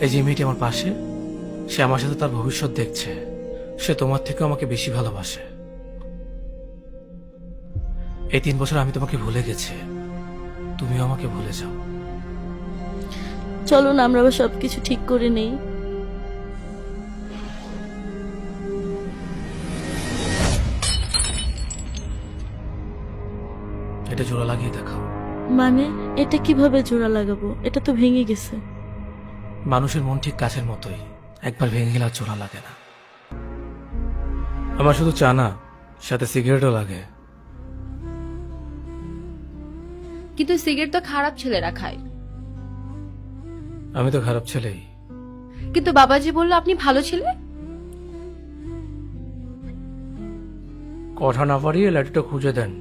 এই যে মেয়েটি আমার পাশে, সে আমার সাথে তার ভবিষ্যৎ দেখছে। সে তোমার থেকেও আমাকে বেশি ভালোবাসে। এই 3 বছর আমি তোমাকে ভুলে গেছি, তুমিও আমাকে ভুলে যাও। চলো না আমরা আবার সবকিছু ঠিক করে নেই। এটা জোড়া লাগিয়ে দেখাও। মানে এটা কিভাবে জোড়া লাগাবো? এটা তো ভেঙে গেছে। মানুষের মন ঠিক কাছের মতোই, একবার ভেঙে গেলে আর জোড়া লাগে না। আমার শুধু চা না, সাথে সিগারেটও লাগে। কিন্তু সিগারেট তো খারাপ ছেলেরা খায়। আমি তো খারাপ ছেলেই। কিন্তু বাবাজি বললো আপনি ভালো ছেলে। কথা না পারিয়ে লাঠিটা খুঁজে দেন।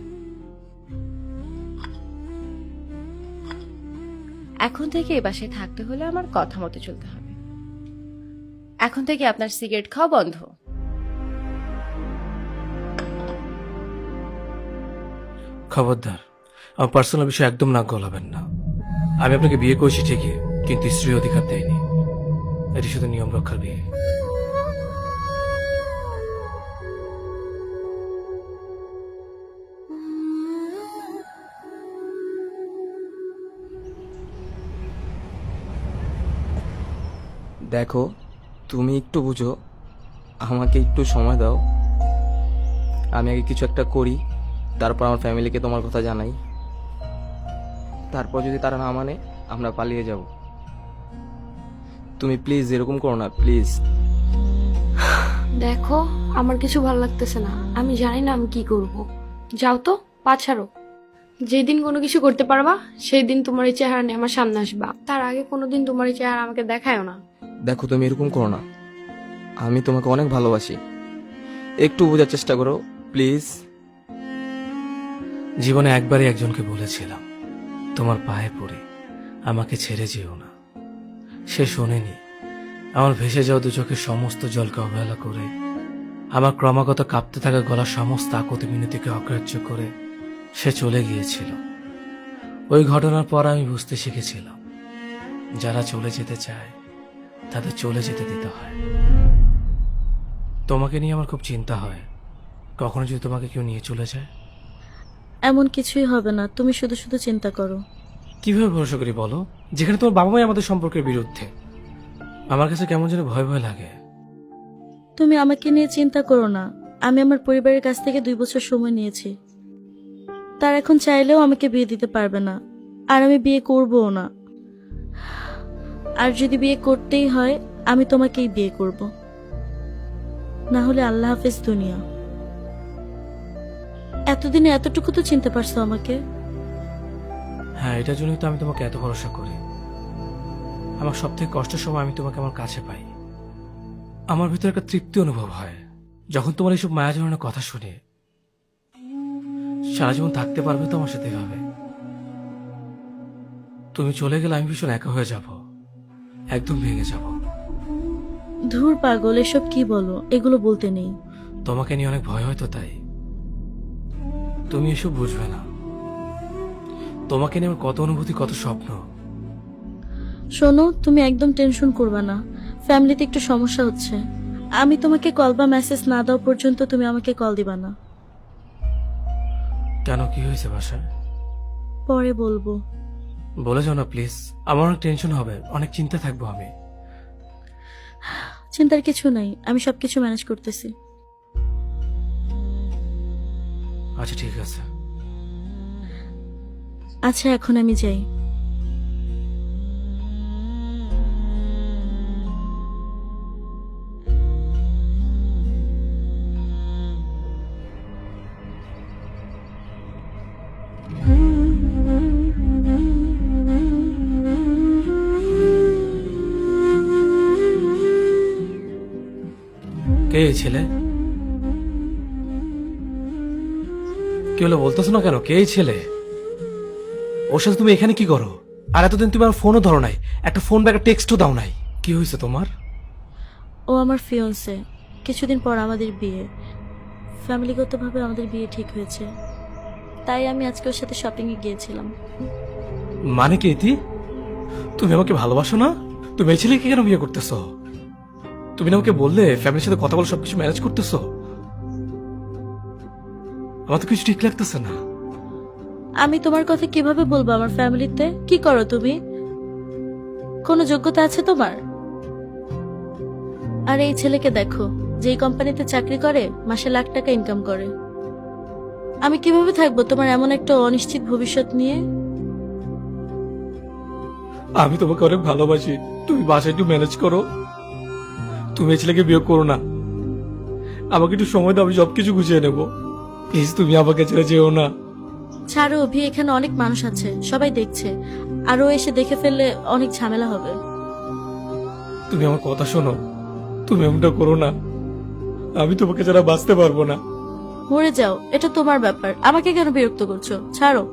এখন থেকে এই বাসায় থাকতে হলে আমার কথা মতো চলতে হবে। এখন থেকে আপনার সিগারেট খাওয়া বন্ধ। খবরদার, আমার পার্সোনাল বিষয়ে একদম নাক গলাবেন না। আমি আপনাকে বিয়ে করেছি ঠিকই, কিন্তু স্ত্রীর অধিকার দেয়নি। এটি শুধু নিয়ম রক্ষার বিয়ে। দেখো, তুমি একটু বুঝো, আমাকে একটু সময় দাও। আমি আগে কিছু একটা করি, তারপর আমার ফ্যামিলিকে তোমার কথা জানাই। তারপর যদি তারা না মানে, আমরা পালিয়ে যাব। তুমি প্লিজ এরকম করো না, প্লিজ। দেখো, আমার কিছু ভালো লাগতেছে না। আমি জানি না আমি কি করব। যাও তো, পা ছাড়ো। যেদিন কোনো কিছু করতে পারবা সেই দিন তোমার এই চেহারা নিয়ে আমার সামনে আসবা। তার আগে কোনোদিন তোমার এই চেহারা আমাকে দেখায়ও না। দেখো, তুমি এরকম করো না। আমি তোমাকে অনেক ভালোবাসি, একটু বোঝার চেষ্টা করো প্লিজ। জীবনে একবারই একজনকে বলেছিলাম, তোমার পায়ে পড়ে আমাকে ছেড়ে যেও না। সে শোনেনি। আমার ভেসে যাওয়া দু চোখের সমস্ত জলকে অবহেলা করে, আমার ক্রমাগত কাঁপতে থাকা গলার সমস্ত আকুতি মিনতিকে অগ্রাহ্য করে সে চলে গিয়েছিল। ওই ঘটনার পর আমি বুঝতে শিখেছিলাম, যারা চলে যেতে চায় তাদের চলে যেতে দিতে হয়। তোমাকে নিয়ে আমার খুব চিন্তা হয়, কখনো যদি তোমাকে কেউ নিয়ে চলে যায়। এমন কিছুই হবে না, তুমি শুধু শুধু চিন্তা করো। কিভাবে ভরসা করি বলো, যেখানে তোমার বাবা মাই আমাদের সম্পর্কের বিরুদ্ধে? আমার কাছে কেমন যেন ভয় ভয় লাগে। তুমি আমাকে নিয়ে চিন্তা করো না। আমি আমার পরিবারের কাছ থেকে 2 বছর সময় নিয়েছি। তার এখন চাইলেও আমাকে বিয়ে দিতে পারবে না, আর আমি বিয়ে করবও না। আর যদি বিয়ে করতেই হয়, আমি তোমাকেই বিয়ে করব। না হলে আল্লাহ হাফেজ দুনিয়া। এতদিনে এতটুকু তো চিনতে পারছো আমাকে। হ্যাঁ, এটার জন্যই তো আমি তোমাকে এত ভরসা করি। আমার সব থেকে কষ্টের সময় আমি তোমাকে আমার কাছে পাই। আমার ভিতরে একটা তৃপ্তি অনুভব হয় যখন তোমার এইসব মায়াজনের কথা শুনে। সারা জীবন থাকতে পারবে তো আমার সাথে এভাবে? তুমি চলে গেলে আমি ভীষণ একা হয়ে যাব, একদম ভেঙে যাব। ধুর পাগল, এসব কি বলো? এগুলো বলতে নেই। তোমাকে নিয়ে অনেক ভয় হয়তো, তাই তুমি এসব বুঝবে না। তোমাকে নিয়ে আমার কত অনুভূতি, কত স্বপ্ন। শোনো, তুমি একদম টেনশন করবে না। ফ্যামিলিতে একটু সমস্যা হচ্ছে। আমি তোমাকে কল বা মেসেজ না দেওয়া পর্যন্ত তুমি আমাকে কল দিবা না। কেন, কি হয়েছে বাসায়? পরে বলবো। বলে যাও না প্লিজ, আমার অনেক টেনশন হবে, অনেক চিন্তা থাকবো আমি। চিন্তার কিছু নাই, আমি সবকিছু ম্যানেজ করতেছি। আচ্ছা ঠিক আছে। আচ্ছা, এখন আমি যাই। কে এই ছেলে? কি হলো বলতেছো না কেন? কে এই ছেলে? ওর সাথে তুমি এখানে কি করো? আর এতদিন তুমি আমার ফোনও ধরো নাই, একটা ফোন বা একটা টেক্সটও দাও নাই। কি হয়েছে তোমার? ও আমার ফিয়ন্সে। কিছুদিন পর আমাদের বিয়ে। ফ্যামিলিগতভাবে আমাদের বিয়ে ঠিক হয়েছে, তাই আমি আজকে ওর সাথে শপিং এ গিয়েছিলাম। মানে কি ইতি? তুমি আমাকে ভালোবাসো না? তুমি এই ছেলেকে কেন বিয়ে করতেছো? তুমি না আমাকে বললে ফ্যামিলির সাথে কথা বলে সবকিছু ম্যানেজ করতেছো। আমার তো কিছু ঠিক লাগতেছে না। আমি তোমার কথা কিভাবে বলবো আমার ফ্যামিলিতে? কি করো তুমি? কোনো যোগ্যতা আছে তোমার? আর এই ছেলেকে দেখো, যেই কোম্পানিতে চাকরি করে মাসে লাখ টাকা ইনকাম করে। আমি কিভাবে থাকবো তোমার এমন একটা অনিশ্চিত ভবিষ্যৎ নিয়ে? আমি তোমাকে অনেক ভালোবাসি, তুমি বাসায় একটু ম্যানেজ করো। তুমি এই ছেলেকে বিয়ে করো না, আমাকে একটু সময় দাও, আমি সবকিছু গুছিয়ে নেবো। প্লিজ তুমি আমাকে ছেড়ে যেও না। ছাড়ো অভি, এখানে অনেক মানুষ আছে, সবাই দেখছে। আরো এসে দেখে ফেললে অনেক ঝামেলা হবে। তুমি আমার কথা শোনো, তুমি এমনটা করো না, আমি তোমাকে ছাড়া বাঁচতে পারবো না। মরে যাও, এটা তোমার ব্যাপার, আমাকে কেন বিরক্ত করছো? ছাড়ো।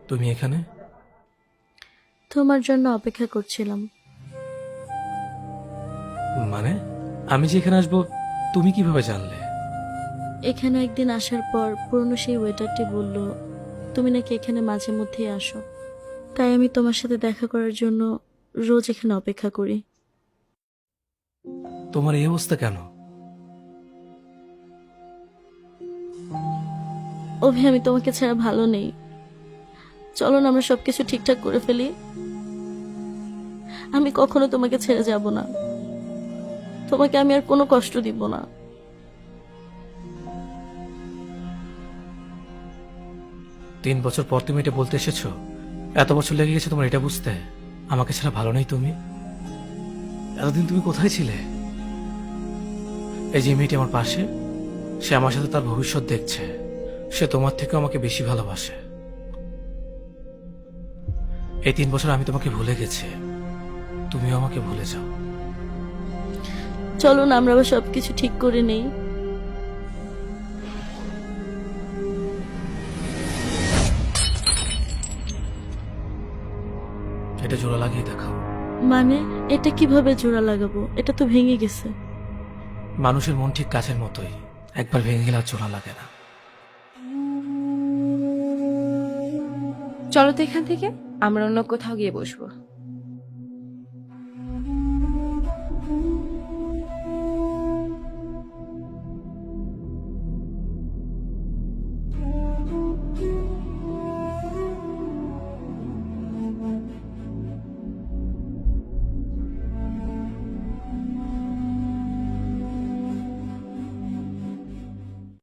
তুমি এখানে? তোমার জন্য অপেক্ষা করছিলাম। মানে আমি যে এখানে আসবো তুমি কিভাবে জানলে? এখানে একদিন আসার পর পুরনো সেই ওয়েটারটি বলল তুমি নাকি এখানে মাঝে মধ্যেই আসো। তাই আমি তোমার সাথে দেখা করার জন্য রোজ এখানে অপেক্ষা করি। তোমার এই অবস্থা কেন? অভি, আমি তোমাকে ছাড়া ভালো নেই। চলো না আমরা সবকিছু ঠিকঠাক করে ফেলি। আমি কখনো তোমাকে ছেড়ে যাব না, তোমাকে আমি আর কোনো কষ্ট দিব না। 3 বছর পর তুমি এটা বলতে এসেছো? এত বছর লেগে গেছে তোমার এটা বুঝতে আমাকে ছাড়া ভালো নেই তুমি? এতদিন তুমি কোথায় ছিলে? এই যে মেয়েটি আমার পাশে, সে আমার সাথে তার ভবিষ্যৎ দেখছে। সে তোমার থেকে আমাকে বেশি ভালোবাসে। এই 3 বছর আমি তোমাকে ভুলে গেছি, তুমিও আমাকে ভুলে যাও। চলো না আমরা আবার সবকিছু ঠিক করে নেই। এটা জোড়া লাগিয়ে দেখাও। মানে এটা কিভাবে জোড়া লাগাবো? এটা তো ভেঙে গেছে। মানুষের মন ঠিক গাছের মতোই, একবার ভেঙে গেলে আর জোড়া লাগে না। চলো তো এখান থেকে আমরা অন্য কোথাও গিয়ে বসবো।